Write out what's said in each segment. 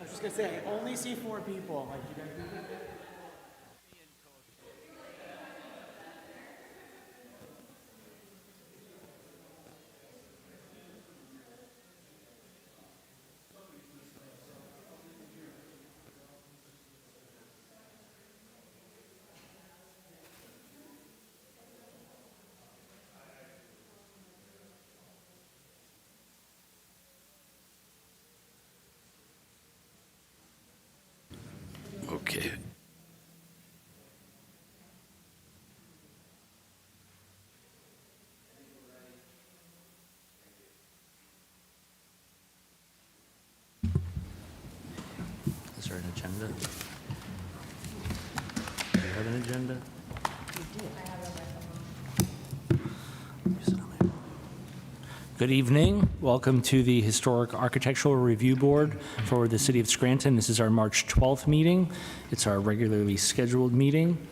I was just gonna say, I only see 4 people. Like, you guys. Okay. Is there an agenda? Do you have an agenda? Good evening. Welcome to the Historic Architectural Review Board for the City of Scranton. This is our March 12th meeting. It's our regularly scheduled meeting.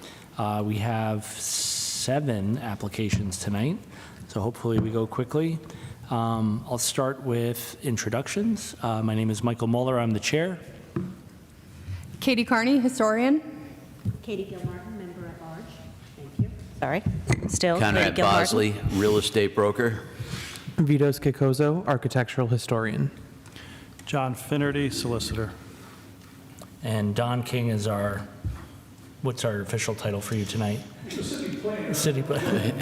We have 7 applications tonight, so hopefully we go quickly. I'll start with introductions. My name is Michael Muller. I'm the chair. Katie Carney, historian. Katie Gilmartin, member at large. Thank you. Sorry. Still, Conrad Katie Gilmartin. Bosley, real estate broker. Vitos Kikozo, architectural historian. John Finnerty, solicitor. And Don King is our, what's our official title for you tonight? City planner.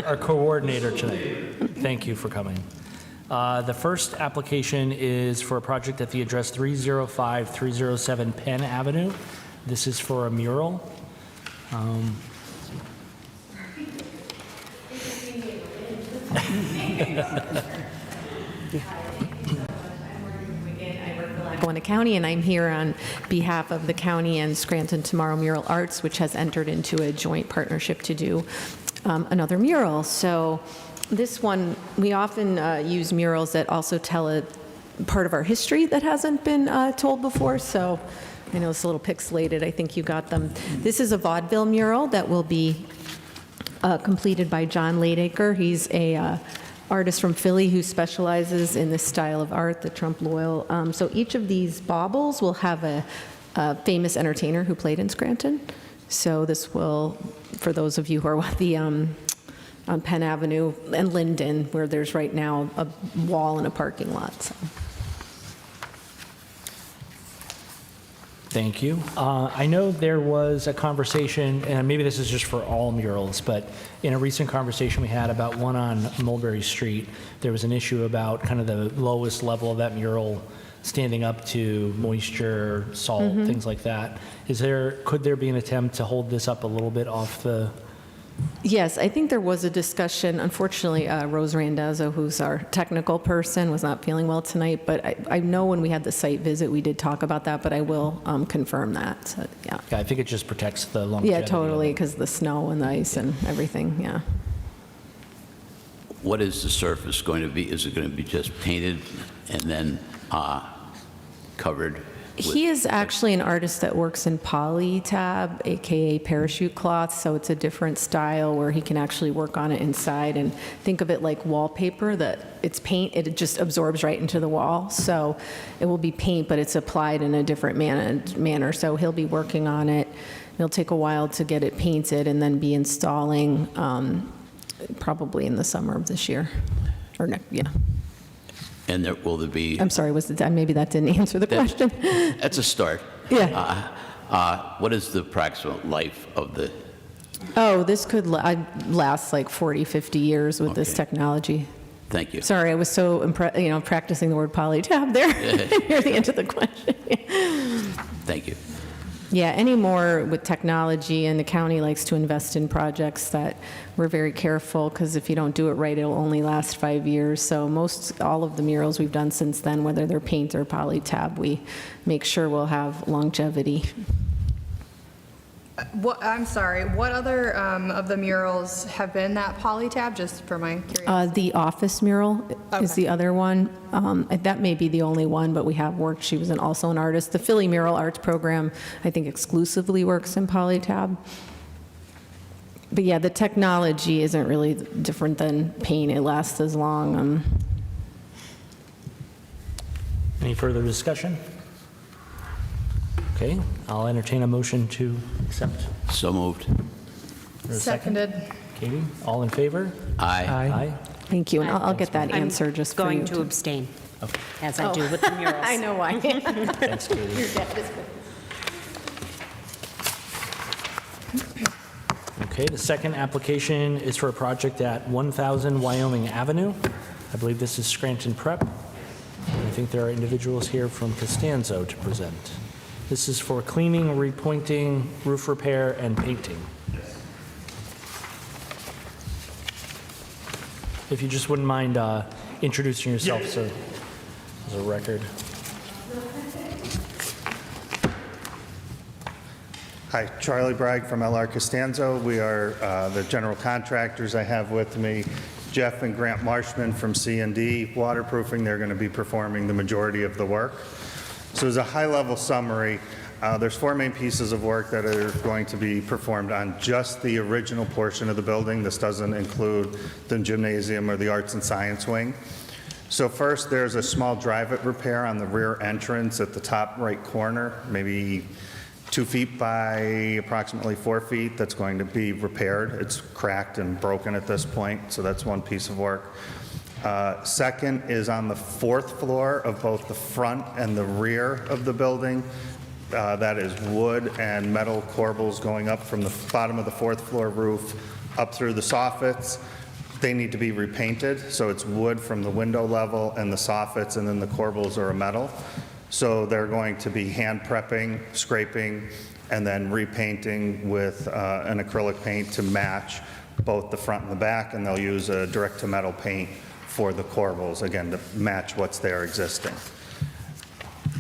Our coordinator tonight. Thank you for coming. The first application is for a project at the address 305-307 Penn Avenue. This is for a mural. Lackawanna County, and I'm here on behalf of the county and Scranton Tomorrow Mural Arts, which has entered into a joint partnership to do another mural. So this one, we often use murals that also tell a part of our history that hasn't been told before. So I know it's a little pixelated. I think you got them. This is a vaudeville mural that will be completed by John Ladeacre. He's a artist from Philly who specializes in this style of art, the Trump Loyal. So each of these baubles will have a famous entertainer who played in Scranton. So this will, for those of you who are with the on Penn Avenue and Linden, where there's right now a wall and a parking lot. So. Thank you. I know there was a conversation, and maybe this is just for all murals, but in a recent conversation we had about one on Mulberry Street, there was an issue about kind of the lowest level of that mural standing up to moisture, salt, things like that. Could there be an attempt to hold this up a little bit off the? Yes, I think there was a discussion. Unfortunately, Rose Randazzo, who's our technical person, was not feeling well tonight, but I know when we had the site visit, we did talk about that, but I will confirm that. So, yeah. Yeah, I think it just protects the longevity. Yeah, totally, because the snow and the ice and everything, yeah. What is the surface going to be? Is it going to be just painted and then covered? He is actually an artist that works in polytab, AKA parachute cloth, so it's a different style where he can actually work on it inside and think of it like wallpaper, that it's paint, it just absorbs right into the wall. So it will be paint, but it's applied in a different manner. So he'll be working on it. It'll take a while to get it painted and then be installing probably in the summer of this year, or next, yeah. And will there be? I'm sorry, maybe that didn't answer the question. That's a start. Yeah. What is the approximate life of the? Oh, this could last like 40, 50 years with this technology. Thank you. Sorry, I was so practicing the word polytab there near the end of the question. Thank you. Yeah, any more with technology, and the county likes to invest in projects that we're very careful, because if you don't do it right, it'll only last 5 years. So all of the murals we've done since then, whether they're paint or polytab, we make sure we'll have longevity. I'm sorry, what other of the murals have been that polytab, just for my curiosity? The office mural is the other one. That may be the only one, but we have worked. She was also an artist. The Philly Mural Arts Program, I think, exclusively works in polytab. But yeah, the technology isn't really different than paint. It lasts as long. Any further discussion? Okay, I'll entertain a motion to accept. So moved. Is there a second? Seconded. Katie, all in favor? Aye. Aye. Thank you, and I'll get that answer just for you. Going to abstain, as I do with the murals. I know why. Thanks, Katie. Okay, the second application is for a project at 1000 Wyoming Avenue. I believe this is Scranton Prep. And I think there are individuals here from Costanzo to present. This is for cleaning, repointing, roof repair, and painting. If you just wouldn't mind introducing yourself, so as a record. Hi, Charlie Bragg from LR Costanzo. We are the general contractors. I have with me Jeff and Grant Marshman from C&D Waterproofing. They're going to be performing the majority of the work. So as a high-level summary, there's 4 main pieces of work that are going to be performed on just the original portion of the building. This doesn't include the gymnasium or the arts and science wing. So first, there's a small drive-it repair on the rear entrance at the top right corner, maybe 2 feet by approximately 4 feet, that's going to be repaired. It's cracked and broken at this point, so that's one piece of work. Second is on the 4th floor of both the front and the rear of the building. That is wood and metal corbels going up from the bottom of the 4th floor roof up through the soffits. They need to be repainted, so it's wood from the window level and the soffits, and then the corbels are a metal. So they're going to be hand prepping, scraping, and then repainting with an acrylic paint to match both the front and the back, and they'll use a direct-to-metal paint for the corbels, again, to match what's there existing.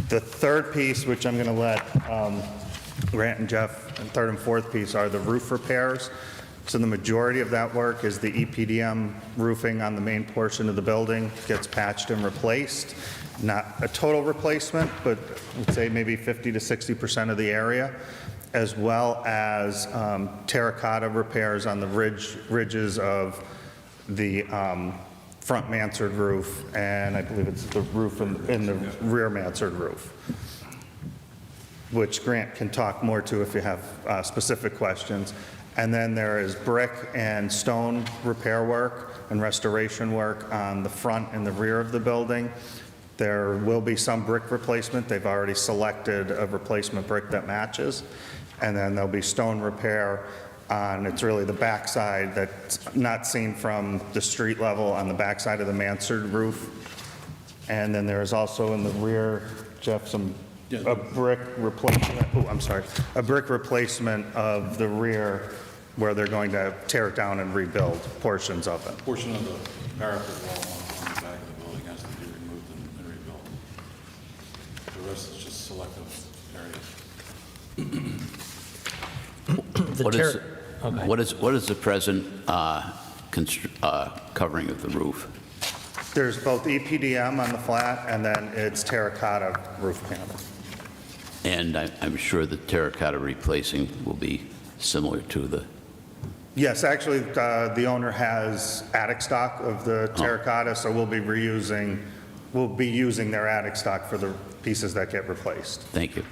The third piece, which I'm going to let Grant and Jeff, and third and fourth piece are the roof repairs. So the majority of that work is the EPDM roofing on the main portion of the building, gets patched and replaced. Not a total replacement, but I'd say maybe 50 to 60% of the area, as well as terracotta repairs on the ridges of the front mansard roof, and I believe it's the roof in the rear mansard roof, which Grant can talk more to if you have specific questions. And then there is brick and stone repair work and restoration work on the front and the rear of the building. There will be some brick replacement. They've already selected a replacement brick that matches. And then there'll be stone repair on, it's really the backside that's not seen from the street level, on the backside of the mansard roof. And then there is also in the rear, Jeff, a brick replacement, a brick replacement of the rear where they're going to tear it down and rebuild portions of it. Portion of the parapet wall on the back of the building has to be removed and rebuilt. The rest is just selective areas. What is the present covering of the roof? There's both EPDM on the flat, and then it's terracotta roof panel. And I'm sure the terracotta replacing will be similar to the... Yes, actually, the owner has attic stock of the terracotta, so we'll be using their attic stock for the pieces that get replaced. Thank you.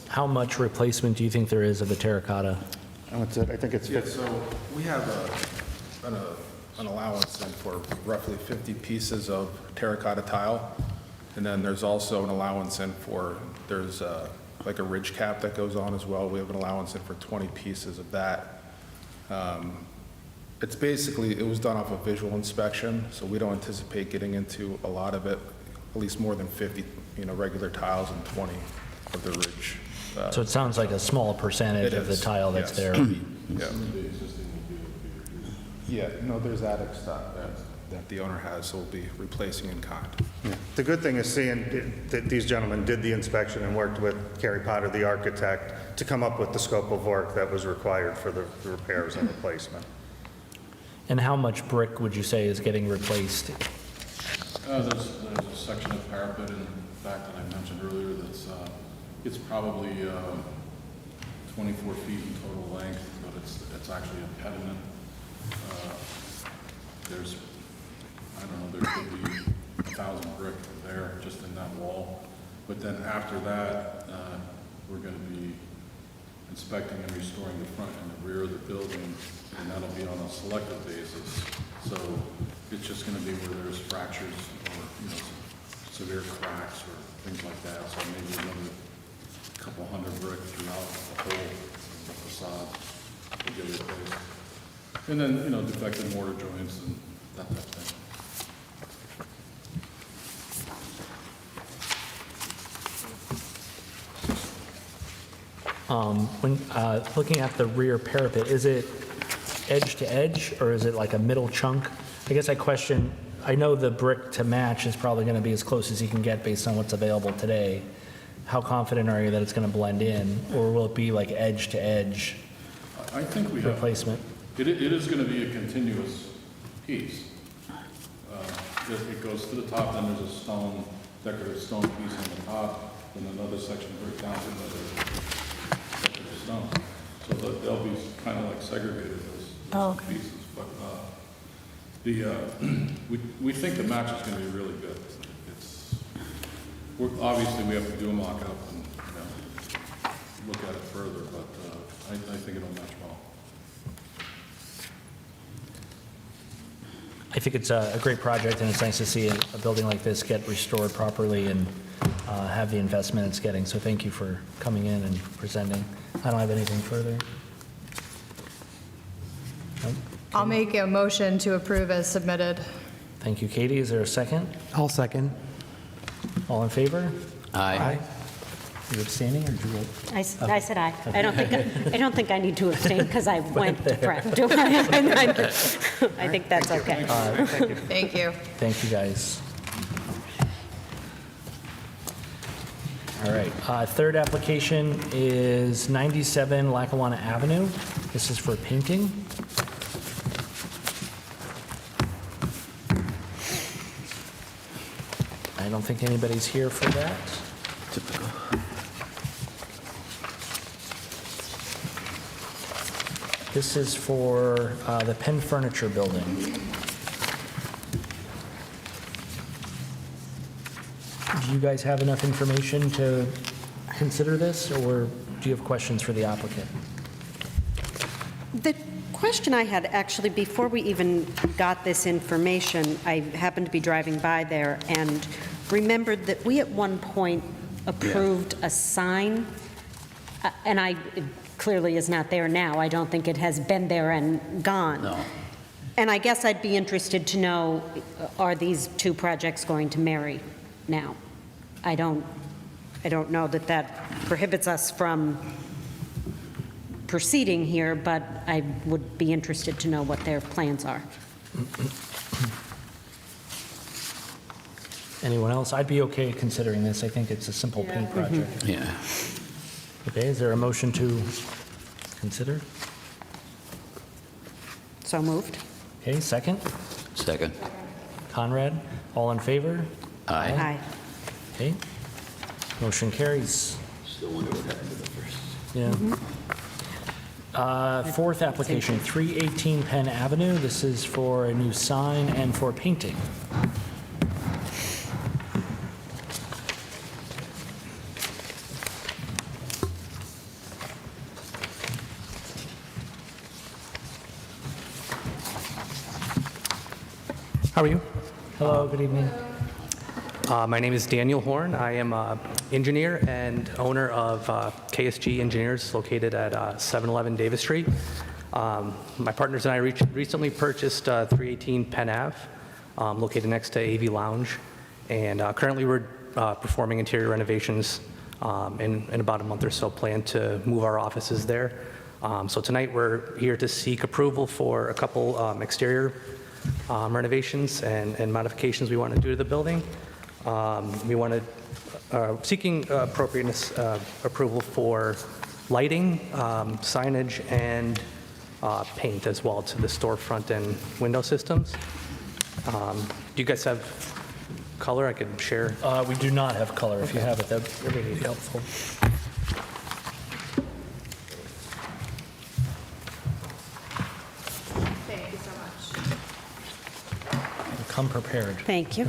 How much replacement do you think there is of the terracotta? And what's it? I think it's Yeah, so we have an allowance then for roughly 50 pieces of terracotta tile. And then there's also an allowance in for, there's like a ridge cap that goes on as well. We have an allowance in for 20 pieces of that. It's basically, it was done off a visual inspection, so we don't anticipate getting into a lot of it, at least more than 50, regular tiles and 20 of the ridge. So it sounds like a small percentage of the tile that's there. Yeah, no, there's attic stock that the owner has, so we'll be replacing in kind. Yeah. The good thing is seeing that these gentlemen did the inspection and worked with Kerry Potter, the architect, to come up with the scope of work that was required for the repairs and replacement. And how much brick would you say is getting replaced? There's a section of parapet in the back that I mentioned earlier that's, it's probably 24 feet in total length, but it's actually a pediment. There's, I don't know, there could be 3,000 brick there, just in that wall. But then after that, we're going to be inspecting and restoring the front and the rear of the building, and that'll be on a selective basis. So it's just going to be where there's fractures or, severe cracks or things like that. So maybe another couple hundred brick throughout the whole of the facade will get replaced. And then, defective mortar joints and that type of thing. When looking at the rear parapet, is it edge to edge, or is it like a middle chunk? I guess I know the brick to match is probably going to be as close as you can get based on what's available today. How confident are you that it's going to blend in, or will it be like edge to edge I think we have. replacement? It is going to be a continuous piece. It goes to the top, then there's a decorative stone piece on the top, then another section brick down to another decorative stone. So they'll be kind of like segregated those pieces. But we think the match is going to be really good. Obviously we have to do a mock-up and look at it further, but I think it'll match well. I think it's a great project, and it's nice to see a building like this get restored properly and have the investment it's getting. So thank you for coming in and presenting. I don't have anything further. Nope. I'll make a motion to approve as submitted. Thank you, Katie. Is there a second? I'll second. All in favor? Aye. You abstaining, or did you vote? I said aye. I don't think I need to abstain because I went to prep. Do I think that's okay. Thank you. Thank you, guys. All right, third application is 97 Lackawanna Avenue. This is for painting. I don't think anybody's here for that. Typical. This is for the Penn Furniture Building. Do you guys have enough information to consider this, or do you have questions for the applicant? The question I had, actually, before we even got this information, I happened to be driving by there and remembered that we at one point approved a sign, and it clearly is not there now. I don't think it has been there and gone. No. And I guess I'd be interested to know, are these two projects going to marry now? I don't know that prohibits us from proceeding here, but I would be interested to know what their plans are. Anyone else? I'd be okay considering this. I think it's a simple paint project. Yeah. Okay, is there a motion to consider? So moved. Okay, second. Second. Conrad, all in favor? Aye. Aye. Okay. Motion carries. Still wonder what happened to the first. Yeah. Fourth application, 318 Penn Avenue. This is for a new sign and for painting. How are you? Hello, good evening. My name is Daniel Horn. I am an engineer and owner of KSG Engineers located at 711 Davis Street. My partners and I recently purchased 318 Penn Ave, located next to AV Lounge, and currently we're performing interior renovations. In about a month or so, plan to move our offices there. So tonight we're here to seek approval for a couple exterior renovations and modifications we want to do to the building. We want to seeking appropriateness approval for lighting, signage, and paint as well to the storefront and window systems. Do you guys have color I could share? We do not have color. If you have it, that would be helpful. Thank you so much. Come prepared. Thank you.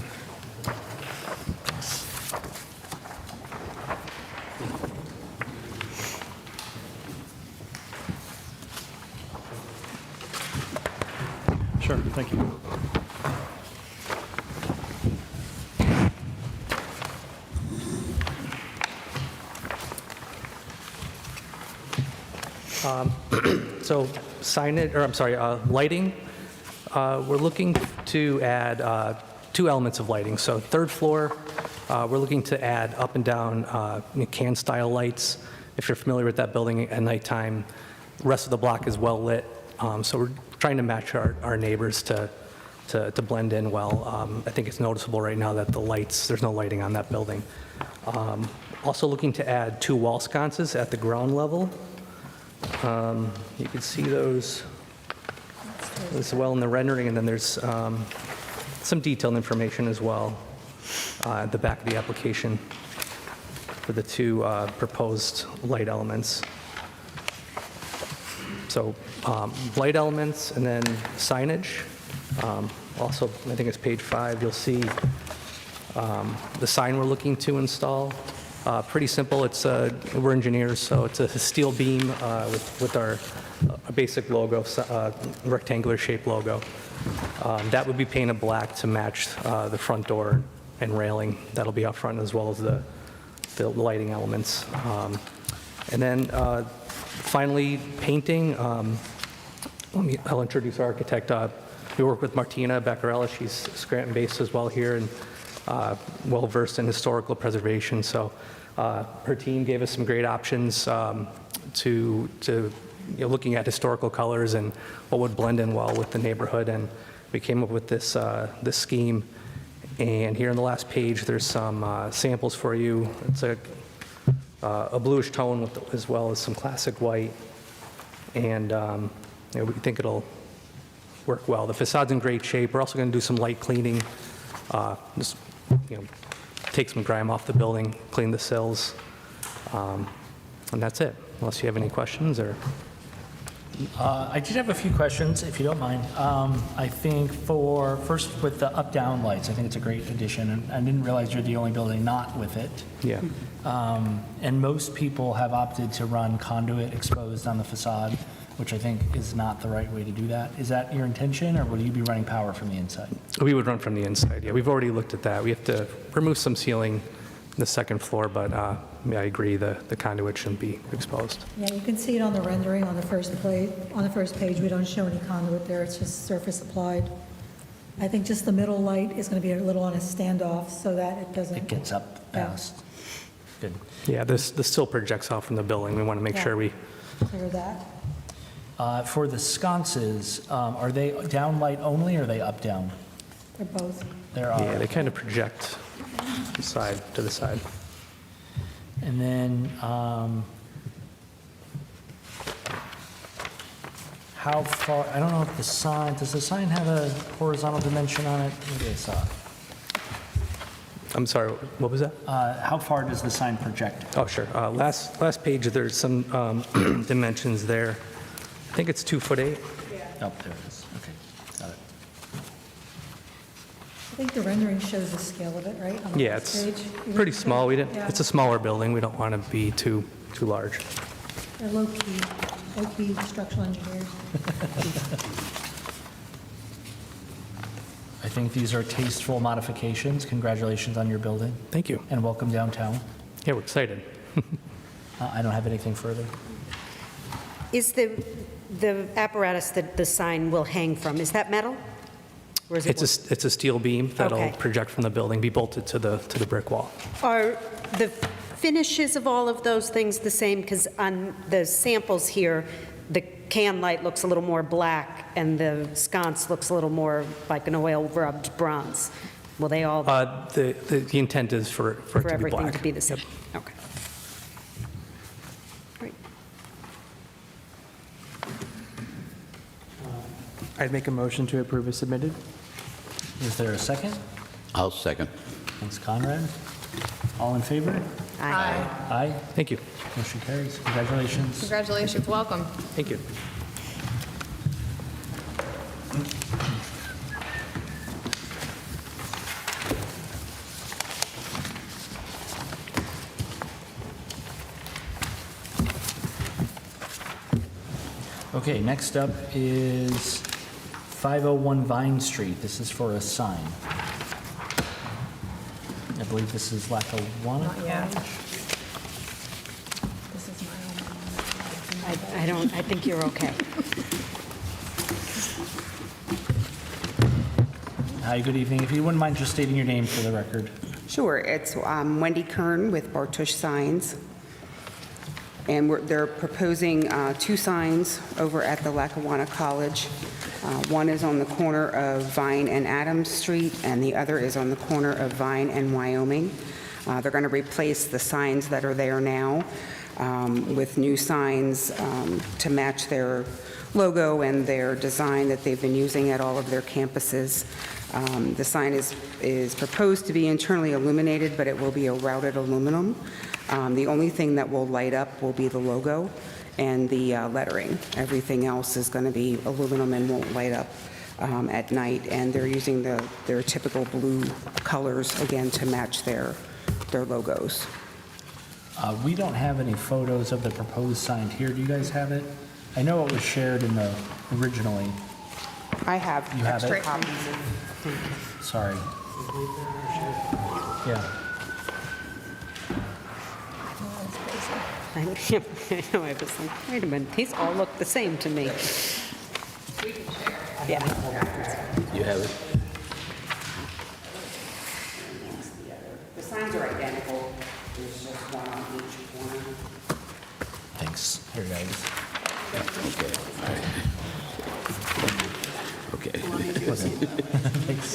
So signage, or I'm sorry, lighting, we're looking to add 2 elements of lighting. So third floor, we're looking to add up and down can-style lights. If you're familiar with that building at nighttime, the rest of the block is well lit. So we're trying to match our neighbors to blend in well. I think it's noticeable right now that the lights, there's no lighting on that building. Also looking to add 2 wall sconces at the ground level. You can see those as well in the rendering, and then there's some detailed information as well at the back of the application for the 2 proposed light elements. So light elements and then signage. Also, I think it's page 5, you'll see the sign we're looking to install. Pretty simple. It's we're engineers, so it's a steel beam with our basic logo, rectangular shaped logo. That would be painted black to match the front door and railing. That'll be up front, as well as the lighting elements. And then finally, painting. I'll introduce our architect. We work with Martina Beccarella. She's Scranton-based as well here, and well-versed in historical preservation. So her team gave us some great options to looking at historical colors and what would blend in well with the neighborhood. And we came up with this scheme. And here on the last page, there's some samples for you. It's a bluish tone as well as some classic white. And we think it'll work well. The facade's in great shape. We're also going to do some light cleaning. Just take some grime off the building, clean the sills, and that's it. Unless you have any questions or. I did have a few questions, if you don't mind. I think first with the up-down lights, I think it's a great addition, and I didn't realize you're the only building not with it. Yeah. And most people have opted to run conduit exposed on the facade, which I think is not the right way to do that. Is that your intention, or will you be running power from the inside? We would run from the inside, yeah. We've already looked at that. We have to remove some ceiling in the second floor, but yeah, I agree, the conduit shouldn't be exposed. Yeah, you can see it on the rendering on the first page. We don't show any conduit there, it's just surface applied. I think just the middle light is going to be a little on a standoff so that it doesn't. It gets up fast. Good. Yeah, this still projects out from the building. We want to make sure we. Clear that. For the sconces, are they down light only, or are they up down? They're both. Yeah, they kind of project side to the side. And then, how far, I don't know if does the sign have a horizontal dimension on it? Maybe I saw it. I'm sorry, what was that? How far does the sign project? Oh, sure. Last page, there's some dimensions there. I think it's 2'8". Oh, there it is. Okay, got it. I think the rendering shows the scale of it, right? On the Yeah, first it's page. pretty small. Yeah. It's a smaller building. We don't want to be too large. They're low-key structural engineers. I think these are tasteful modifications. Congratulations on your building. Thank you. And welcome downtown. Yeah, we're excited. I don't have anything further. Is the apparatus that the sign will hang from, is that metal? Or is it It's a steel beam that'll Okay. project from the building, be bolted to the brick wall. Are the finishes of all of those things the same? Because on the samples here, the can light looks a little more black, and the sconce looks a little more like an oil-rubbed bronze. Will they all, The intent is for it to be everything black. to be the same? Okay. Great. I'd make a motion to approve as submitted. Is there a second? I'll second. Thanks, Conrad. All in favor? Aye. Aye. Thank you. Motion carries. Congratulations. Congratulations, welcome. Thank you. Okay, next up is 501 Vine Street. This is for a sign. I believe this is Lackawanna Not yet. College. This is my own. I think you're okay. Hi, good evening. If you wouldn't mind just stating your name for the record. Sure, it's Wendy Kern with Bartush Signs. And they're proposing 2 signs over at the Lackawanna College. One is on the corner of Vine and Adams Street, and the other is on the corner of Vine and Wyoming. They're going to replace the signs that are there now with new signs to match their logo and their design that they've been using at all of their campuses. The sign is proposed to be internally illuminated, but it will be a routed aluminum. The only thing that will light up will be the logo and the lettering. Everything else is going to be aluminum and won't light up at night. And they're using their typical blue colors, again, to match their logos. We don't have any photos of the proposed sign here. Do you guys have it? I know it was shared in the originally. I have You have it? extra copies. Sorry. Yeah. I know, I was like, wait a minute, these all look the same to me. Yeah. You have it? The signs are identical. There's just one on each corner. Thanks. Here, guys. Okay. Thanks.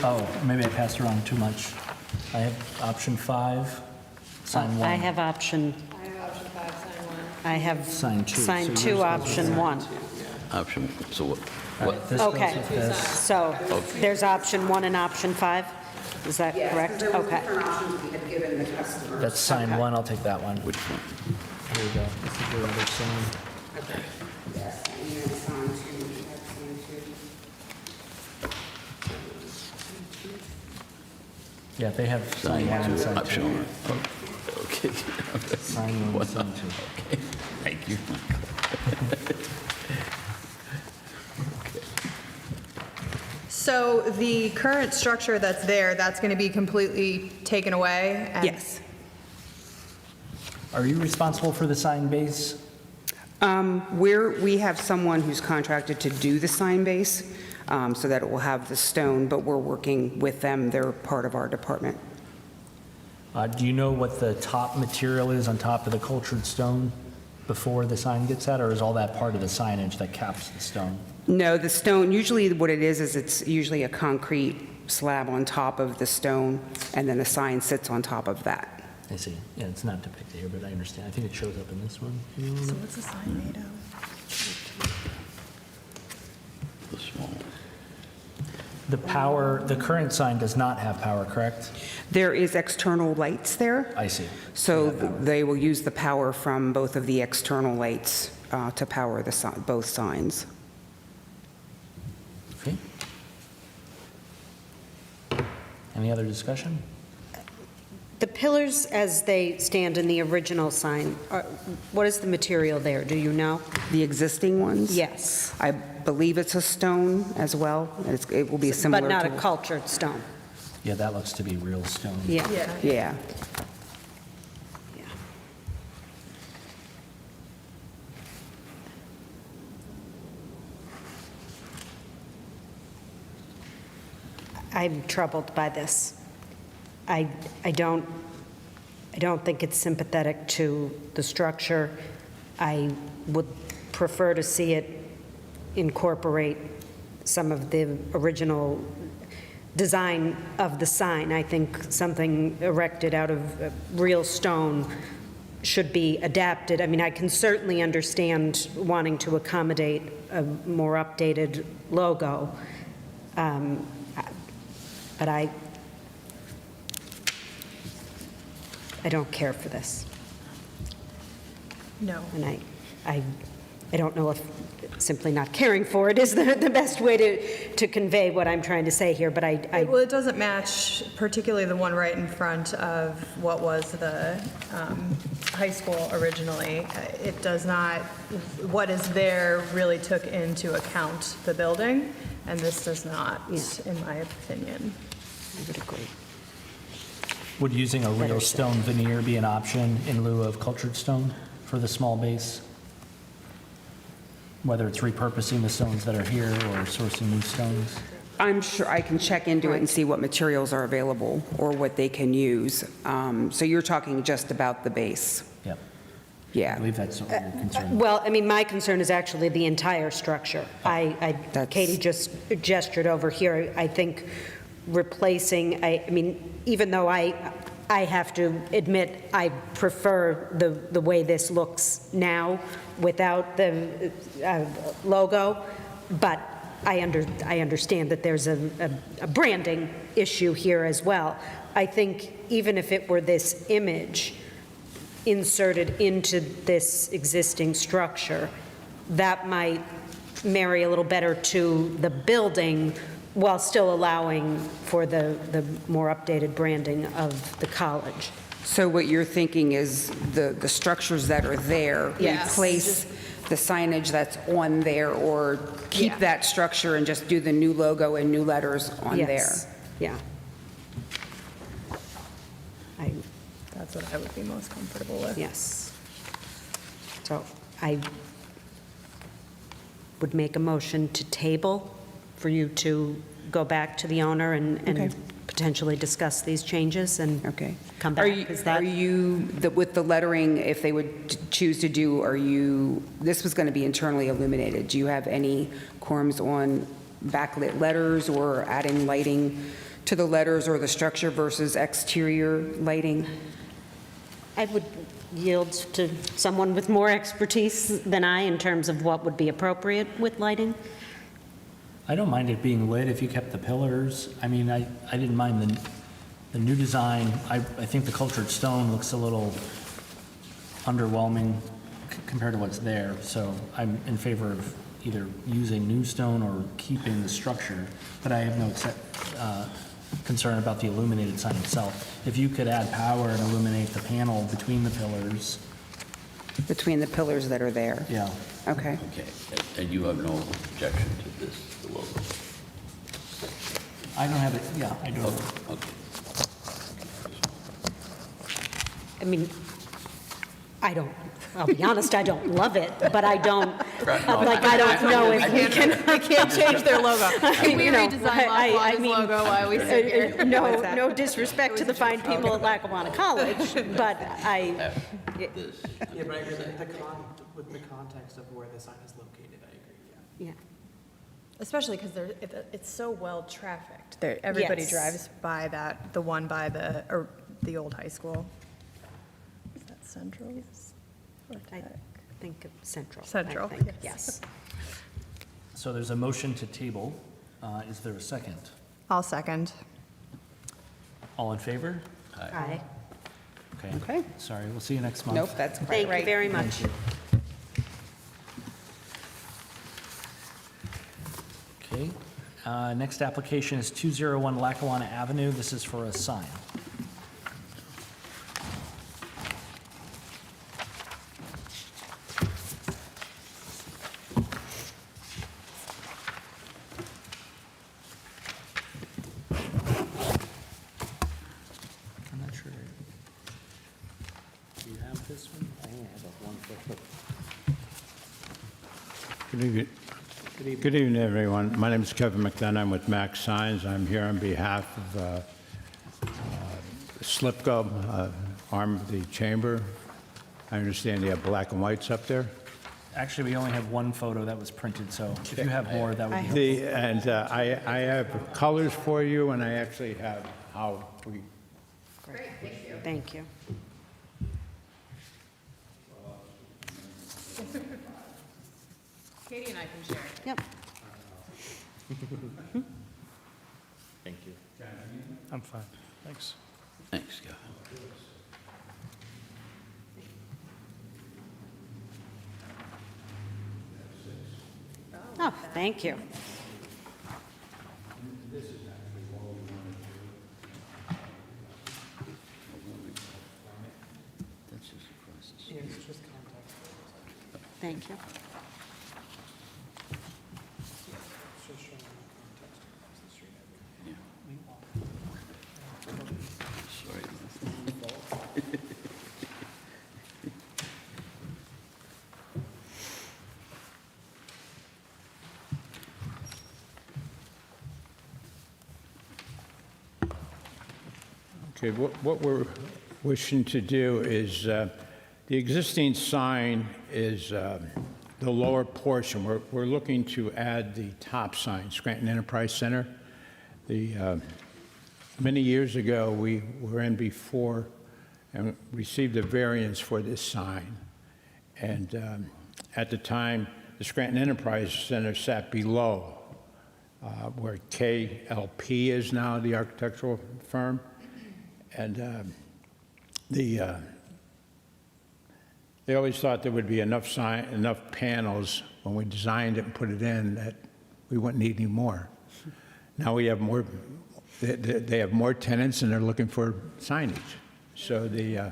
Oh, maybe I passed around too much. I have option 5, sign 1. I have option. I have Sign 2. sign So 2, yours goes option 1. Option, so what? All right, this goes Okay, with this. so there's option 1 and option 5? Is that correct? There was Okay. different options we had given the customer. That's sign Okay. 1. I'll take that one. Which one? Here we go. This is your other sign. Okay. Yes, and then sign 2. We have sign 2. Yeah, they have sign 1 and sign 2. Option 1. Okay. Sign 1 and sign 2. Okay, thank you. So the current structure that's there, that's going to be completely taken away? and- Yes. Are you responsible for the sign base? We have someone who's contracted to do the sign base, so that it will have the stone, but we're working with them. They're part of our department. Do you know what the top material is on top of the cultured stone before the sign gets out, or is all that part of the signage that caps the stone? No, the stone, usually what it is it's usually a concrete slab on top of the stone, and then the sign sits on top of that. I see. Yeah, it's not depicted here, but I understand. I think it shows up in this one. So what's the sign made of? The small. The power, the current sign does not have power, correct? There is external lights there, I see. so they will use the power from both of the external lights to power both signs. Okay. Any other discussion? The pillars as they stand in the original sign, what is the material there? Do you know? The existing ones? Yes. I believe it's a stone as well. It will be similar to... But not a cultured stone? Yeah, that looks to be real stone. Yeah. Yeah. Yeah. Yeah. I'm troubled by this. I don't think it's sympathetic to the structure. I would prefer to see it incorporate some of the original design of the sign. I think something erected out of real stone should be adapted. I mean, I can certainly understand wanting to accommodate a more updated logo, but I don't care for this. No. And I don't know if simply not caring for it is the best way to convey what I'm trying to say here, but Well, it doesn't match, particularly the one right in front of what was the high school originally. It does not, what is there really took into account the building, and this does not, in my opinion. I would agree. Would using a real Better stone veneer be an option in lieu of cultured stone for the small base? whether it's repurposing the stones that are here or sourcing new stones? I'm sure I can check into it and see what materials are available or what they can use. So you're talking just about the base? Yep. I Yeah. believe that's what your concern. Well, I mean, my concern is actually the entire structure. Katie just gestured over here. I think replacing, I mean, even though I have to admit, I prefer the way this looks now without the logo, but I understand that there's a branding issue here as well. I think even if it were this image inserted into this existing structure, that might marry a little better to the building while still allowing for the more updated branding of the college. So what you're thinking is the structures that are there, Yes. replace the signage that's on there, or keep Yeah. that structure and just do the new logo and new letters on there? Yes. Yeah. That's what I would be most comfortable with. Yes. So I would make a motion to table for you to go back to the owner and Okay. potentially discuss these changes and Okay. come Are back. you, Is that- with the lettering, if they would choose to do, this was going to be internally illuminated. Do you have any quorums on backlit letters or adding lighting to the letters or the structure versus exterior lighting? I would yield to someone with more expertise than I in terms of what would be appropriate with lighting. I don't mind it being lit if you kept the pillars. I mean, I didn't mind the new design. I think the cultured stone looks a little underwhelming compared to what's there. So I'm in favor of either using new stone or keeping the structure, but I have no concern about the illuminated sign itself. If you could add power and illuminate the panel between the pillars, Between the pillars that are there? yeah. Okay. Okay, and you have no objection to this, the logo? I don't have it, yeah, I don't. Okay. I mean, I'll be honest, I don't love it, but I don't, I don't know if we can. I can't change their logo. Can we You know, redesign I Lackawanna's mean, logo while we sit here? No disrespect to the fine people at Lackawanna College, but Yeah, but I agree with the context of where the sign is located, I agree, yeah. yeah. Especially because it's so well trafficked. Everybody Yes. drives by the one by the old high school. Is that Central? I think of Central. Central, I think, yes. yes. So there's a motion to table. Is there a second? I'll second. All in favor? Aye. Okay. Sorry, we'll see you next month. Nope, that's quite Thank you right. very much. Okay. Next application is 201 Lackawanna Avenue. This is for a sign. I'm not sure. Do you have this one? I only have one for. Good evening. Good evening, everyone. My name is Kevin McDonough. I'm with Max Signs. I'm here on behalf of Slipco, arm of the chamber. I understand you have black and whites up there. Actually, we only have one photo that was printed, so if you have more, that would be helpful. I have colors for you, and I actually have how we. Thank you. Katie and I can share. Yep. Thank you. I'm fine, thanks. Thanks, Kevin. Oh, thank you. That's just across the street. Yeah, it's just contact. Thank you. It's just showing context across the street. Yeah. Sorry. Okay, what we're wishing to do is, the existing sign is the lower portion. We're looking to add the top sign, Scranton Enterprise Center. Many years ago, we were in before and received a variance for this sign. And at the time, the Scranton Enterprise Center sat below where KLP is now, the architectural firm. And they always thought there would be enough panels when we designed it and put it in that we wouldn't need any more. Now we have more, they have more tenants and they're looking for signage. So the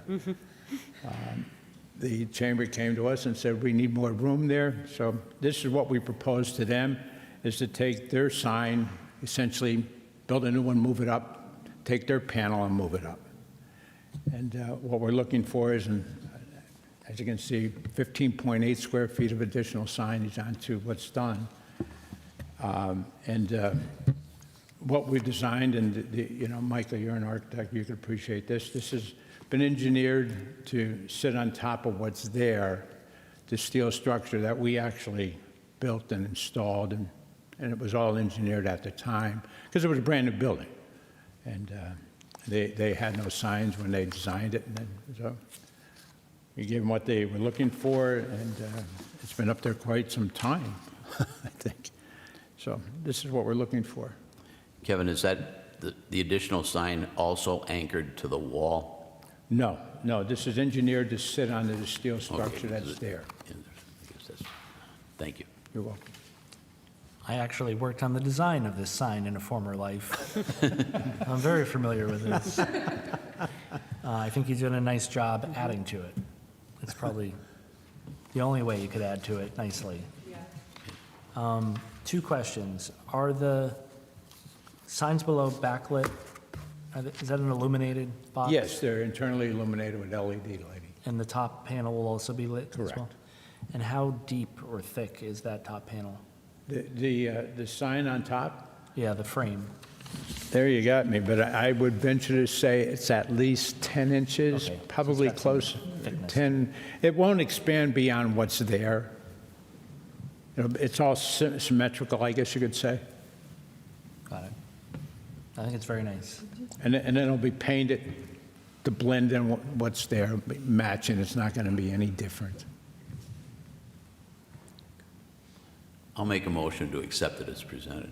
chamber came to us and said, we need more room there. So this is what we proposed to them, is to take their sign, essentially build a new one, move it up, take their panel and move it up. And what we're looking for is, as you can see, 15.8 square feet of additional signage onto what's done. What we've designed, and you know, Michael, you're an architect, you could appreciate this. This has been engineered to sit on top of what's there, the steel structure that we actually built and installed, and it was all engineered at the time because it was a brand new building. And they had no signs when they designed it, and then, so we gave them what they were looking for, and it's been up there quite some time, I think. So this is what we're looking for. Kevin, is that the additional sign also anchored to the wall? No, this is engineered to sit on the steel structure that's there. Thank you. You're welcome. I actually worked on the design of this sign in a former life. I'm very familiar with this. I think you've done a nice job adding to it. It's probably the only way you could add to it nicely. Two questions. Are the signs below backlit? Is that an illuminated box? Yes, they're internally illuminated with LED lighting. And the top panel will also be lit as well? Correct. And how deep or thick is that top panel? The sign on top? Yeah, the frame. There you got me, but I would venture to say it's at least 10 inches, Okay, so probably it's got some close, thickness. 10. It won't expand beyond what's there. It's all symmetrical, I guess you could say. Got it. I think it's very nice. And then it'll be painted to blend in what's there, matching. It's not going to be any different. I'll make a motion to accept it as presented.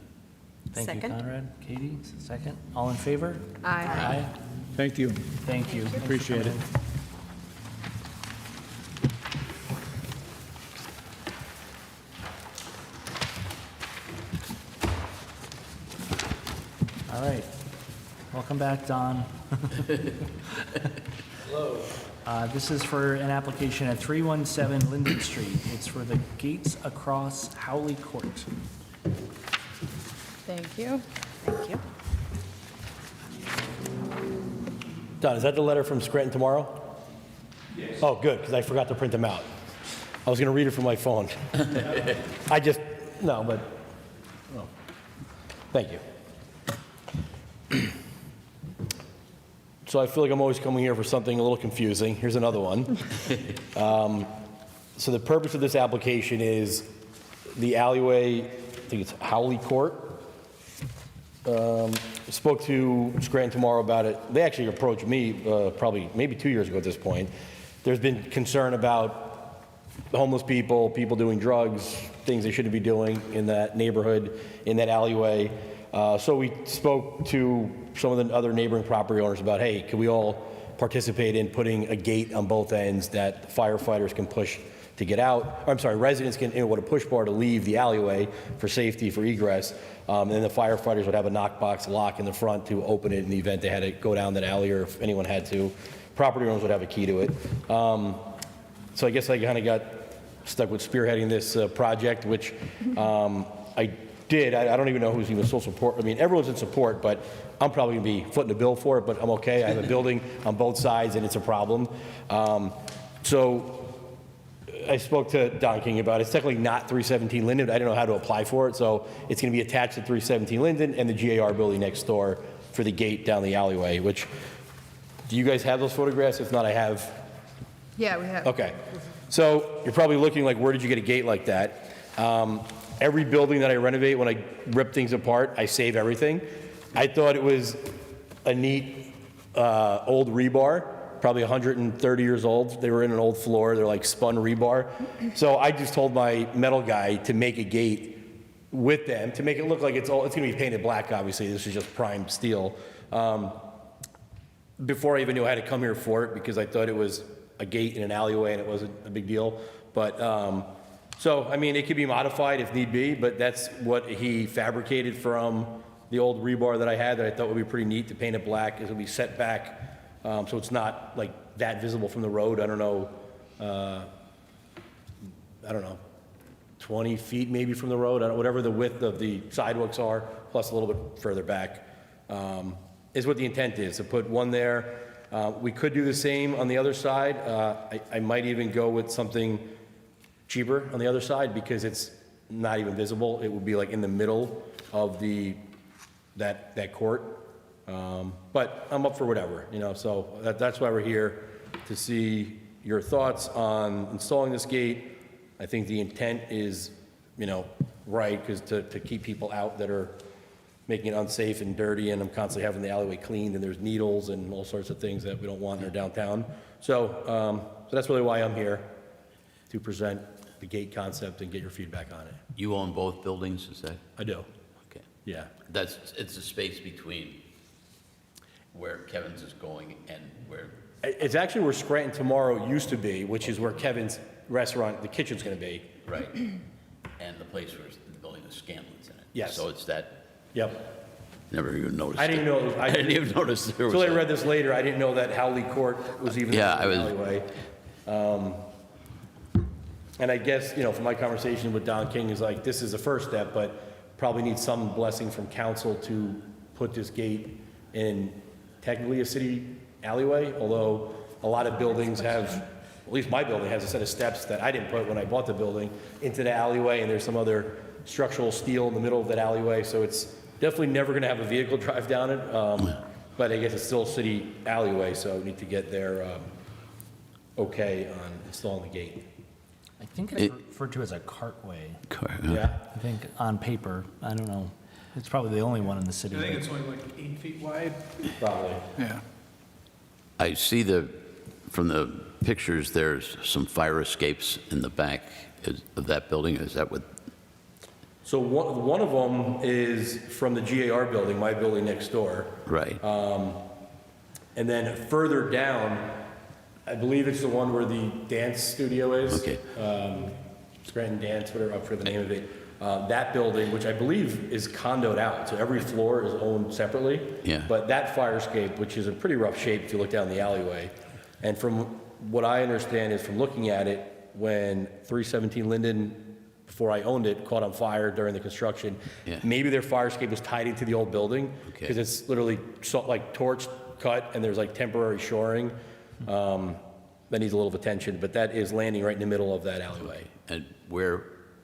Thank Second. you, Conrad. Katie, second. All in favor? Aye. Aye. Thank you. Thank you. Appreciate it. All right. Welcome back, Don. Hello. This is for an application at 317 Linden Street. It's for the gates across Howley Court. Thank you. Thank you. Don, is that the letter from Scranton tomorrow? Yes. Oh, good, because I forgot to print them out. I was going to read it from my phone. No, thank you. So I feel like I'm always coming here for something a little confusing. Here's another one. So the purpose of this application is the alleyway, I think it's Howley Court. Spoke to Scranton tomorrow about it. They actually approached me probably maybe 2 years ago at this point. There's been concern about homeless people, people doing drugs, things they shouldn't be doing in that neighborhood, in that alleyway. So we spoke to some of the other neighboring property owners about, hey, can we all participate in putting a gate on both ends that firefighters can push to get out? Or, I'm sorry, residents can, with a push bar to leave the alleyway for safety, for egress. And then the firefighters would have a knockbox lock in the front to open it in the event they had to go down that alley, or if anyone had to. Property owners would have a key to it. So I guess I kind of got stuck with spearheading this project, which I did. I don't even know who's even still support. I mean, everyone's in support, but I'm probably going to be footing the bill for it, but I'm okay. I have a building on both sides, and it's a problem. So I spoke to Don King about it. It's technically not 317 Linden. I didn't know how to apply for it, so it's going to be attached to 317 Linden and the GAR building next door for the gate down the alleyway, which Do you guys have those photographs? If not, I have. Yeah, we have. Okay. So you're probably looking like, where did you get a gate like that? Every building that I renovate, when I rip things apart, I save everything. I thought it was a neat old rebar, probably 130 years old. They were in an old floor. They're like spun rebar. So I just told my metal guy to make a gate with them to make it look like it's going to be painted black, obviously. This is just prime steel. Before I even knew I had to come here for it, because I thought it was a gate in an alleyway and it wasn't a big deal. But, so, I mean, it could be modified if need be, but that's what he fabricated from the old rebar that I had that I thought would be pretty neat to paint it black. It'll be set back, so it's not like that visible from the road. I don't know, 20 feet maybe from the road, whatever the width of the sidewalks are, plus a little bit further back, is what the intent is, to put one there. We could do the same on the other side. I might even go with something cheaper on the other side because it's not even visible. It would be like in the middle of that court. But I'm up for whatever, so that's why we're here, to see your thoughts on installing this gate. I think the intent is, right, because to keep people out that are making it unsafe and dirty, and I'm constantly having the alleyway cleaned, and there's needles and all sorts of things that we don't want in our downtown. So that's really why I'm here, to present the gate concept and get your feedback on it. You own both buildings, is that? I do. Okay. Yeah. It's a space between where Kevin's is going and where... It's actually where Scranton Tomorrow used to be, which is where Kevin's restaurant, the kitchen's going to be. Right. And the place where the building is Scanlon's in it. Yes. So it's that... Yep. Never even noticed. I didn't know. I didn't even notice there was... Until I read this later, I didn't know that Howley Court was even in the alleyway. And I guess, from my conversation with Don King, is like, this is the first step, but probably needs some blessing from council to put this gate in technically a city alleyway, although a lot of buildings have, at least my building has a set of steps that I didn't put when I bought the building into the alleyway, and there's some other structural steel in the middle of that alleyway, so it's definitely never going to have a vehicle drive down it, but I guess it's still a city alleyway, so we need to get their okay on installing the gate. I think it's referred to as a cartway. Yeah. I think on paper, I don't know. It's probably the only one in the city. I think it's only like 8 feet wide. Probably. Yeah. I see from the pictures, there's some fire escapes in the back of that building. Is that what? So one of them is from the GAR building, my building next door. Right. And then further down, I believe it's the one where the dance studio is. Okay. Scranton Dance, whatever, I forget the name of it. That building, which I believe is condoed out, so every floor is owned separately. Yeah. But that fire escape, which is in pretty rough shape if you look down the alleyway, and from what I understand is from looking at it, when 317 Linden, before I owned it, caught on fire during the construction, Yeah. maybe their fire escape was tied into the old building, Okay. because it's literally like torched, cut, and there's like temporary shoring. That needs a little attention, but that is landing right in the middle of that alleyway. And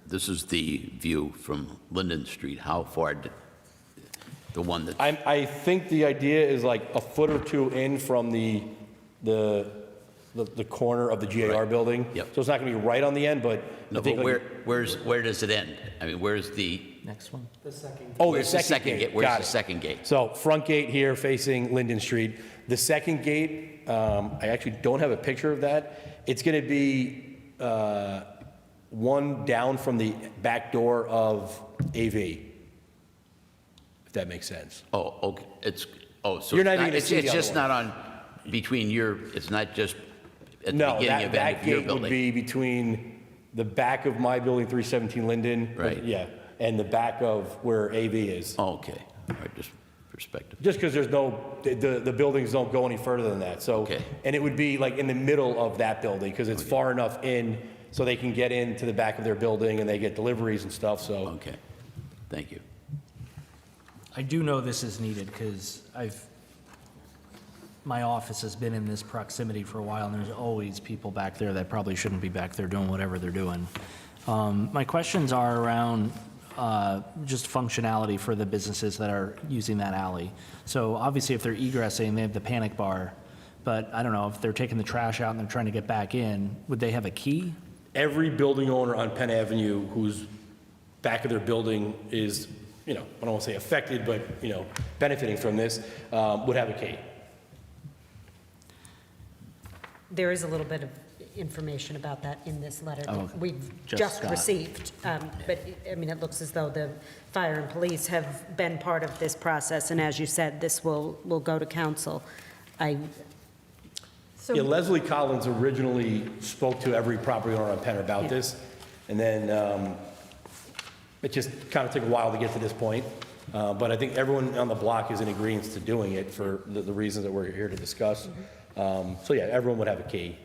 this is the view from Linden Street. How far the one that... I think the idea is like a foot or two in from the corner of the GAR building. Yep. So it's not going to be right on the end, but No, I think but like, where does it end? I mean, where's the... Next one. The second. oh, where's the second gate. Where's Got the it. second gate? So front gate here facing Linden Street. The second gate, I actually don't have a picture of that. It's going to be one down from the back door of AV, if that makes sense. Oh, okay. So You're not even gonna it's see the it's other just one. not on it's not just at the No, beginning of that your gate building. would be between the back of my building, 317 Linden. Right. Yeah, and the back of where AV is. Oh, okay. All right, just perspective. Just because there's the buildings don't go any further than that, so. Okay. And it would be like in the middle of that building, because it's far enough in so they can get into the back of their building and they get deliveries and stuff, so. Okay. Thank you. I do know this is needed because my office has been in this proximity for a while, and there's always people back there that probably shouldn't be back there doing whatever they're doing. My questions are around just functionality for the businesses that are using that alley. So obviously, if they're egressing, they have the panic bar, but I don't know, if they're taking the trash out and they're trying to get back in, would they have a key? Every building owner on Penn Avenue whose back of their building is, I don't want to say affected, but, benefiting from this, would have a key. There is a little bit of information about that in this letter Oh, that we've just just got. received. But, I mean, it looks as though the fire and police have been part of this process, and as you said, this will go to council. So Yeah, Leslie Collins originally spoke to every property owner on Penn about this, and then it just kind of took a while to get to this point. But I think everyone on the block is in agreement to doing it for the reasons that we're here to discuss. So yeah, everyone would have a key.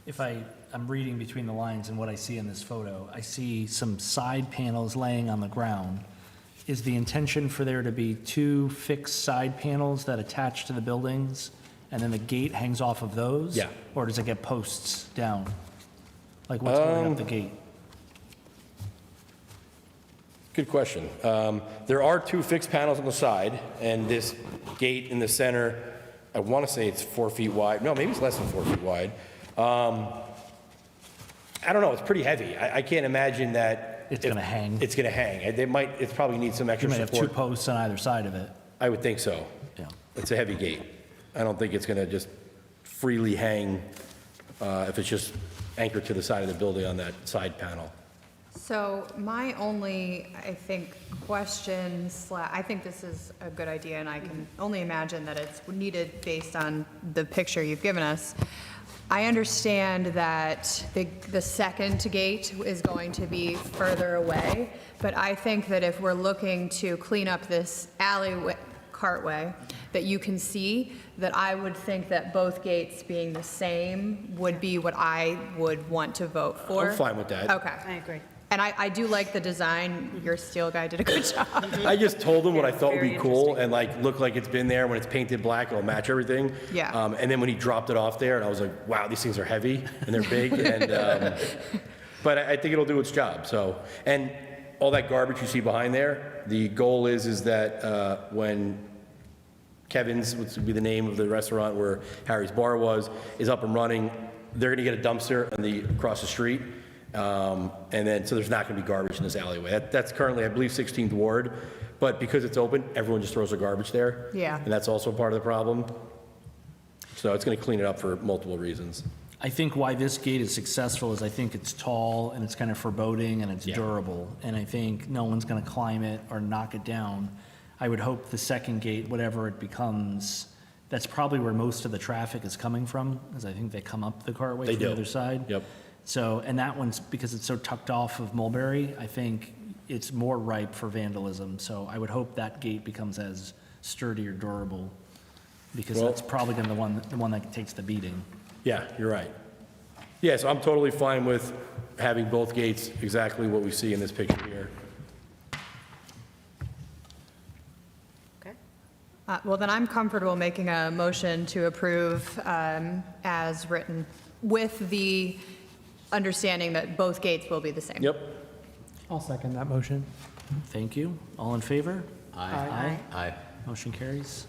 If I'm reading between the lines and what I see in this photo, I see some side panels laying on the ground. Is the intention for there to be 2 fixed side panels that attach to the buildings, and then the gate hangs off of those? Yeah. Or does it get posts down? Like what's going up the gate? Good question. There are 2 fixed panels on the side, and this gate in the center, I want to say it's 4 feet wide. No, maybe it's less than 4 feet wide. I don't know, it's pretty heavy. I can't imagine that It's going to hang? it's going to hang. It probably needs some You extra might have 2 support. posts on either side of it. I would think so. Yeah. It's a heavy gate. I don't think it's going to just freely hang if it's just anchored to the side of the building on that side panel. So my only, I think, question I think this is a good idea, and I can only imagine that it's needed based on the picture you've given us. I understand that the second gate is going to be further away, but I think that if we're looking to clean up this alleyway, cartway, that you can see, that I would think that both gates being the same would be what I would want to vote for. I'm fine with that. Okay. I agree. And I do like the design. Your steel guy did a good job. I just told him what I thought would be Very cool and look like it's been there. When it's painted black, it'll match everything. Yeah. And then when he dropped it off there, and I was like, wow, these things are heavy and they're big. And but I think it'll do its job. So, and all that garbage you see behind there, the goal is that when Kevin's, which would be the name of the restaurant where Harry's Bar was, is up and running, they're going to get a dumpster across the street. And then, so there's not going to be garbage in this alleyway. That's currently, I believe, 16th Ward, but because it's open, everyone just throws their garbage there. Yeah. And that's also part of the problem. So it's going to clean it up for multiple reasons. I think why this gate is successful is I think it's tall and it's kind of foreboding and it's durable. And I think no one's going to climb it or knock it down. I would hope the second gate, whatever it becomes, that's probably where most of the traffic is coming from, because I think they come up the cartway from the other side. Yep. So, and that one's, because it's so tucked off of Mulberry, I think it's more ripe for vandalism. So I would hope that gate becomes as sturdy or durable, because that's probably going to be the one that takes the beating. Yeah, you're right. Yeah, so I'm totally fine with having both gates exactly what we see in this picture here. Okay. Well, then I'm comfortable making a motion to approve as written, with the understanding that both gates will be the same. Yep. I'll second that motion. Thank you. All in favor? Aye. Aye. Motion carries.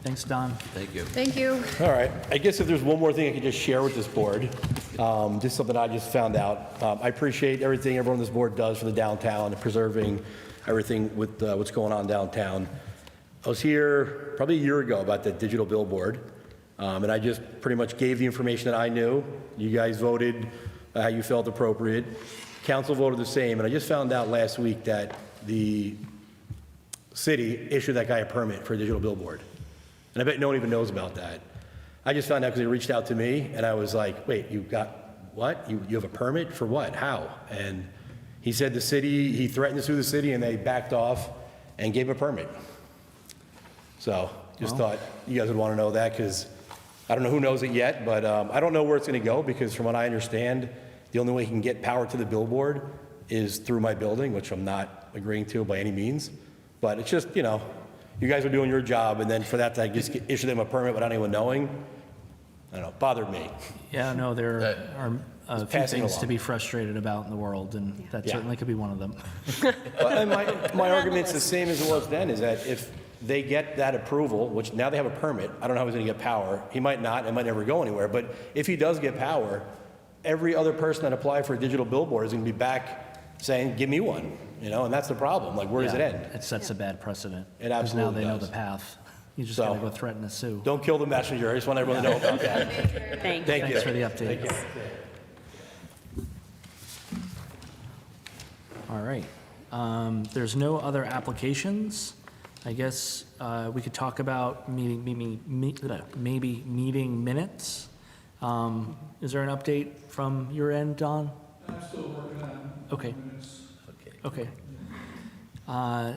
Thanks, Don. Thank you. Thank you. All right. I guess if there's one more thing I could just share with this board, just something I just found out. I appreciate everything everyone on this board does for the downtown and preserving everything with what's going on downtown. I was here probably a year ago about the digital billboard, and I just pretty much gave the information that I knew. You guys voted how you felt appropriate. Council voted the same, and I just found out last week that the city issued that guy a permit for a digital billboard. And I bet no one even knows about that. I just found out because he reached out to me, and I was like, wait, you got what? You have a permit for what? How? And he said the city, he threatened to sue the city, and they backed off and gave him a permit. So just thought you guys would want to know that, because I don't know who knows it yet, but I don't know where it's going to go, because from what I understand, the only way he can get power to the billboard is through my building, which I'm not agreeing to by any means. But it's just, you know, you guys are doing your job, and then for that to just issue them a permit without anyone knowing, I don't know, bothered me. Yeah, no, there are a few passing things along. to be frustrated about in the world, and that certainly could be one of them. And my argument's the same as it was then, is that if They get that approval, which now they have a permit. I don't know how he's going to get power. He might not, it might never go anywhere. But if he does get power, every other person that applied for a digital billboard is going to be back saying, give me one, you know, and that's the problem. Like, where does it end? It sets a bad precedent. It absolutely Because now they know does. the path. You just So- got to go threaten to sue. Don't kill the messenger. I just want everyone to know about that. Thank you. Thank you. Thanks for the update. Thank you. All right. There's no other applications. I guess we could talk about maybe meeting minutes. Is there an update from your end, Don? I'm still working on Okay. minutes. Okay.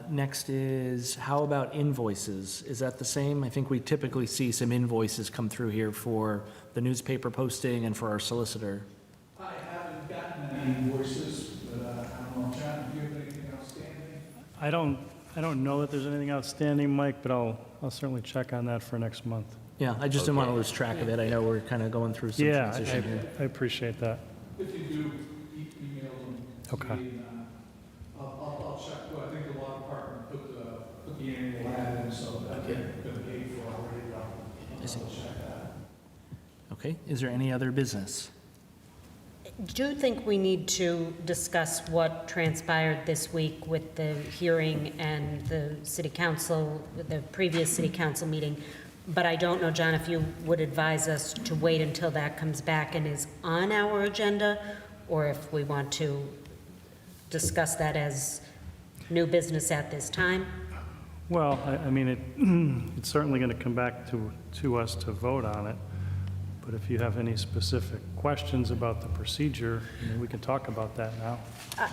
Next is, how about invoices? Is that the same? I think we typically see some invoices come through here for the newspaper posting and for our solicitor. I haven't gotten any invoices, but I don't know, John, do you have anything outstanding? I don't know that there's anything outstanding, Mike, but I'll certainly check on that for next month. Yeah, I just didn't want to lose track of it. I know we're kind of going through some Yeah, transition here. I appreciate that. If you do, email them to Okay. me, and I'll check. Well, I think the law department put the annual ad in, so that's been paid for already. I'll check that. Okay, is there any other business? Do you think we need to discuss what transpired this week with the hearing and the city council, the previous city council meeting? But I don't know, John, if you would advise us to wait until that comes back and is on our agenda, or if we want to discuss that as new business at this time? Well, I mean, it's certainly going to come back to us to vote on it, but if you have any specific questions about the procedure, I mean, we can talk about that now.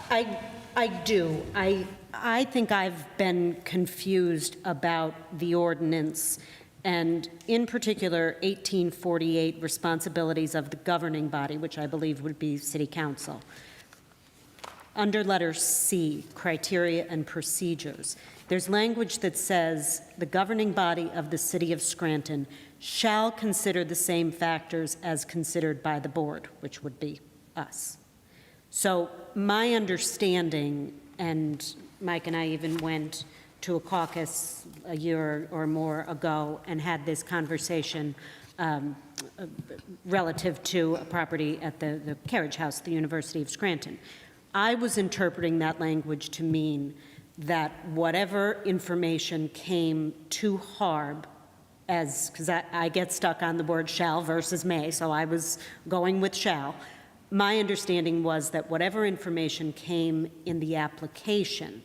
I do. I think I've been confused about the ordinance, and in particular, 1848 responsibilities of the governing body, which I believe would be city council. Under letter C, criteria and procedures, there's language that says the governing body of the city of Scranton shall consider the same factors as considered by the board, which would be us. So my understanding, and Mike and I even went to a caucus a year or more ago and had this conversation relative to a property at the carriage house, the University of Scranton. I was interpreting that language to mean that whatever information came to HARB, because I get stuck on the word shall versus may, so I was going with shall. My understanding was that whatever information came in the application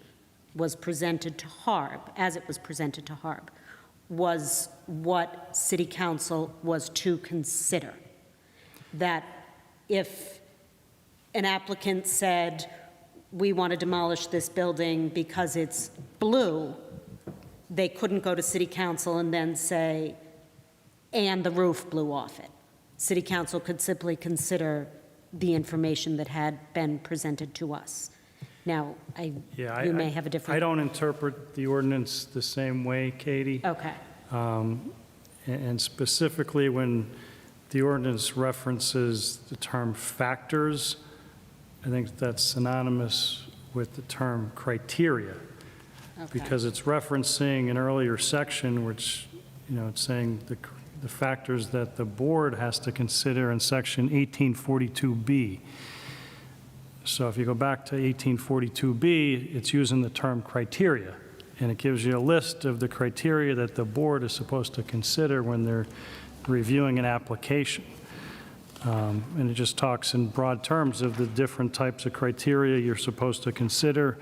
was presented to HARB, as it was presented to HARB, was what City Council was to consider. That if an applicant said, we want to demolish this building because it's blue, they couldn't go to City Council and then say, and the roof blew off it. City Council could simply consider the information that had been presented to us. Now, you may have a different... I don't interpret the ordinance the same way, Katie. Okay. And specifically when the ordinance references the term factors, I think that's synonymous with the term criteria. Okay. Because it's referencing an earlier section, which, you know, it's saying the factors that the board has to consider in section 1842B. So if you go back to 1842B, it's using the term criteria, and it gives you a list of the criteria that the board is supposed to consider when they're reviewing an application. And it just talks in broad terms of the different types of criteria you're supposed to consider.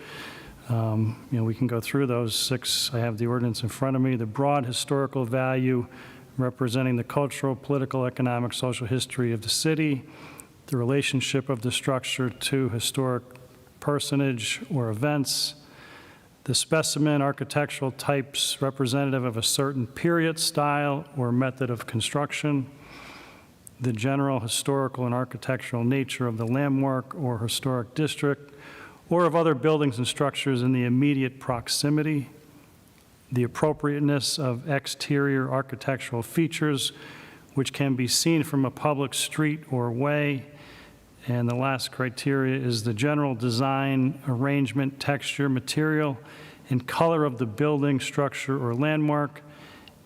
You know, we can go through those 6. I have the ordinance in front of me. The broad historical value representing the cultural, political, economic, social history of the city, the relationship of the structure to historic personage or events, the specimen architectural types representative of a certain period, style, or method of construction, the general historical and architectural nature of the landmark or historic district, or of other buildings and structures in the immediate proximity, the appropriateness of exterior architectural features which can be seen from a public street or way, and the last criteria is the general design, arrangement, texture, material, and color of the building, structure, or landmark,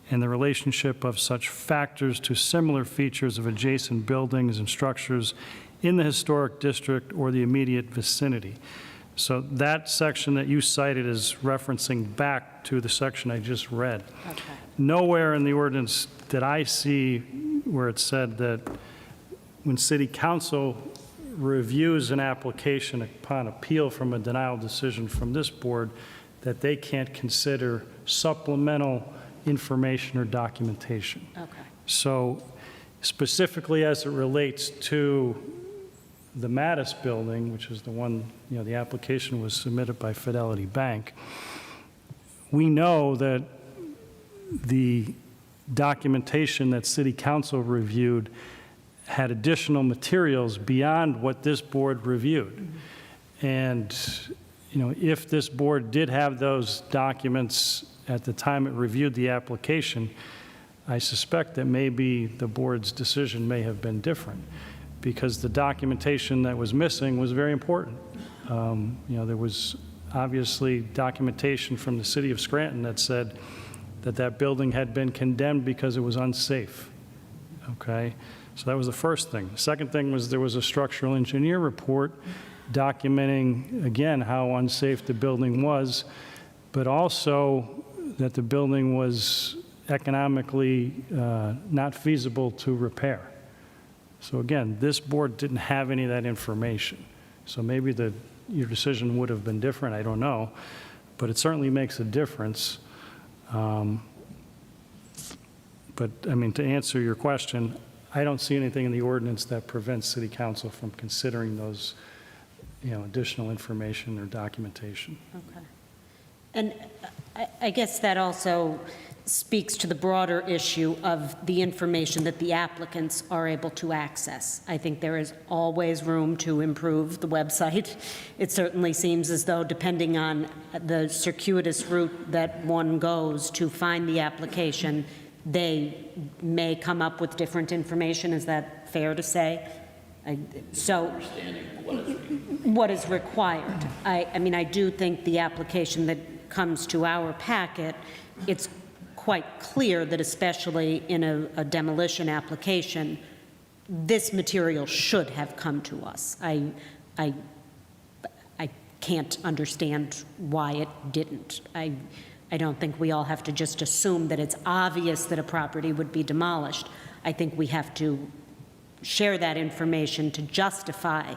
and the relationship of such factors to similar features of adjacent buildings and structures in the historic district or the immediate vicinity. So that section that you cited is referencing back to the section I just read. Okay. Nowhere in the ordinance did I see where it said that when city council reviews an application upon appeal from a denial decision from this board, that they can't consider supplemental information or documentation. Okay. So specifically as it relates to the Mattis building, which is the one, the application was submitted by Fidelity Bank, we know that the documentation that city council reviewed had additional materials beyond what this board reviewed. And, if this board did have those documents at the time it reviewed the application, I suspect that maybe the board's decision may have been different, because the documentation that was missing was very important. There was obviously documentation from the City of Scranton that said that that building had been condemned because it was unsafe, okay? So that was the first thing. The second thing was there was a structural engineer report documenting, again, how unsafe the building was, but also that the building was economically not feasible to repair. So again, this board didn't have any of that information. So maybe your decision would have been different, I don't know, but it certainly makes a difference. But I mean, to answer your question, I don't see anything in the ordinance that prevents city council from considering those, additional information or documentation. Okay. And I guess that also speaks to the broader issue of the information that the applicants are able to access. I think there is always room to improve the website. It certainly seems as though, depending on the circuitous route that one goes to find the application, they may come up with different information. Is that fair to say? What is required? I mean, I do think the application that comes to our packet, it's quite clear that especially in a demolition application, this material should have come to us. I can't understand why it didn't. I don't think we all have to just assume that it's obvious that a property would be demolished. I think we have to share that information to justify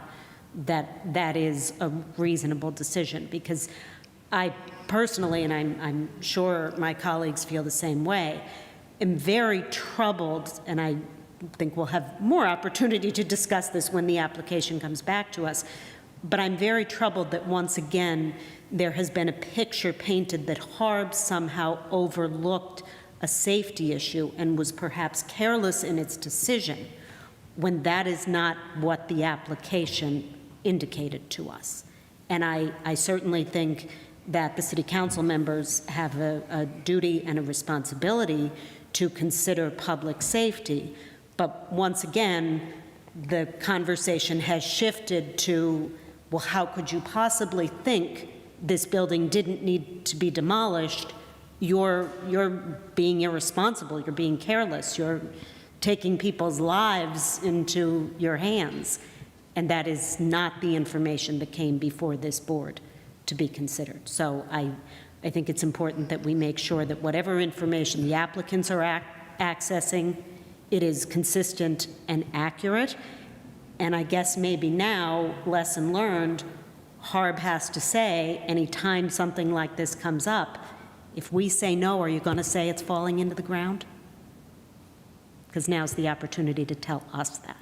that that is a reasonable decision, because I personally, and I'm sure my colleagues feel the same way, am very troubled, and I think we'll have more opportunity to discuss this when the application comes back to us, but I'm very troubled that once again there has been a picture painted that HARB somehow overlooked a safety issue and was perhaps careless in its decision, when that is not what the application indicated to us. And I certainly think that the city council members have a duty and a responsibility to consider public safety. But once again, the conversation has shifted to, well, how could you possibly think this building didn't need to be demolished? You're being irresponsible, you're being careless, you're taking people's lives into your hands. And that is not the information that came before this board to be considered. So I think it's important that we make sure that whatever information the applicants are accessing, it is consistent and accurate. And I guess maybe now, lesson learned, HARB has to say, anytime something like this comes up, if we say no, are you going to say it's falling into the ground? Because now's the opportunity to tell us that.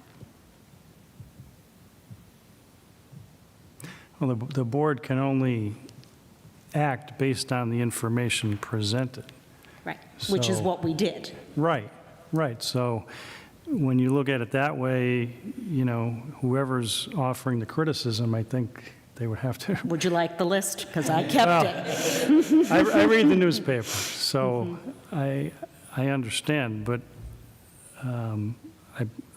Well, the board can only act based on the information presented. Right, which is So- what we did. Right. So when you look at it that way, whoever's offering the criticism, I think they would have to. Would you like the list? Because I kept it. I read the newspaper, so I understand, but I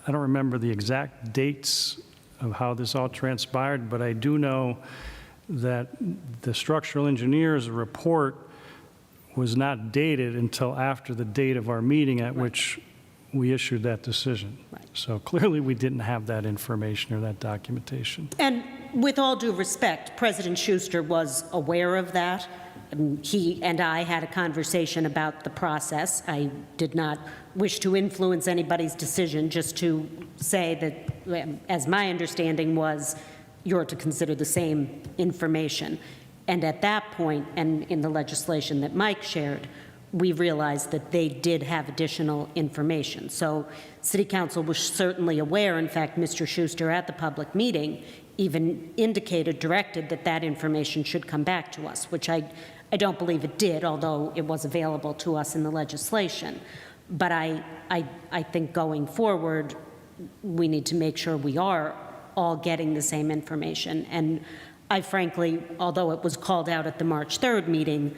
don't remember the exact dates of how this all transpired, but I do know that the structural engineer's report was not dated until after the date of our meeting at which we issued that decision. So clearly, we didn't have that information or that documentation. And with all due respect, President Schuster was aware of that. He and I had a conversation about the process. I did not wish to influence anybody's decision, just to say that, as my understanding was, you're to consider the same information. And at that point, and in the legislation that Mike shared, we realized that they did have additional information. So City Council was certainly aware. In fact, Mr. Schuster at the public meeting even indicated, directed that that information should come back to us, which I don't believe it did, although it was available to us in the legislation. But I think going forward, we need to make sure we are all getting the same information. And I frankly, although it was called out at the March 3rd meeting,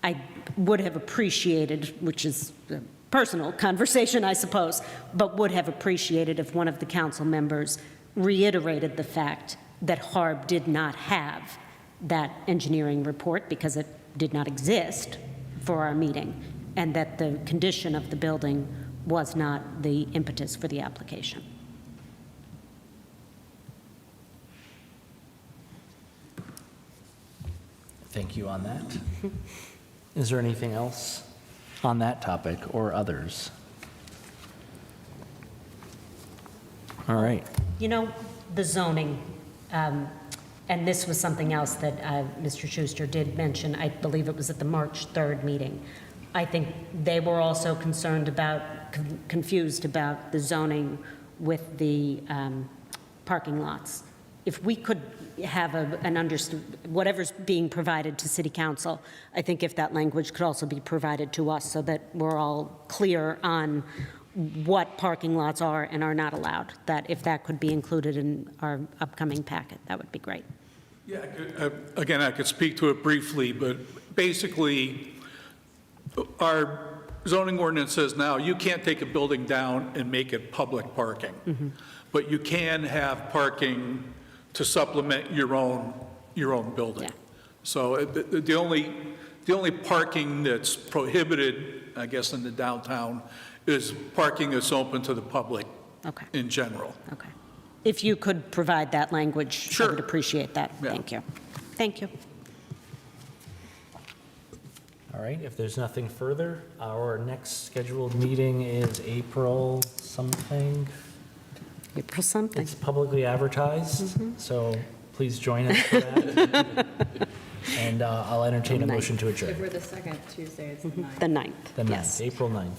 I would have appreciated, which is a personal conversation, I suppose, but would have appreciated if one of the council members reiterated the fact that HARB did not have that engineering report because it did not exist for our meeting, and that the condition of the building was not the impetus for the application. Thank you on that. Is there anything else on that topic or others? All right. You know, the zoning, and this was something else that Mr. Schuster did mention, I believe it was at the March 3rd meeting. I think they were also concerned about, confused about the zoning with the parking lots. If we could have an whatever's being provided to City Council, I think if that language could also be provided to us so that we're all clear on what parking lots are and are not allowed, that if that could be included in our upcoming packet, that would be great. Yeah, again, I could speak to it briefly, but basically, our zoning ordinance says now you can't take a building down and make it public parking, but you can have parking to supplement your own building. Yeah. So the only parking that's prohibited, I guess, in the downtown is parking that's open to the public in general. Okay. If you could provide that language, Sure. I would appreciate that. Yeah. Thank you. Thank you. All right, if there's nothing further, our next scheduled meeting is April something. April something. It's publicly advertised, so please join us for that. And I'll entertain a motion to adjourn. If we're the second Tuesday, it's the 9th. The 9th. The 9th, Yes. April 9th.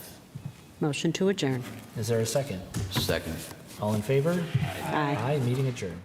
Motion to adjourn. Is there a second? Second. All in favor? Aye. Aye, meeting adjourned.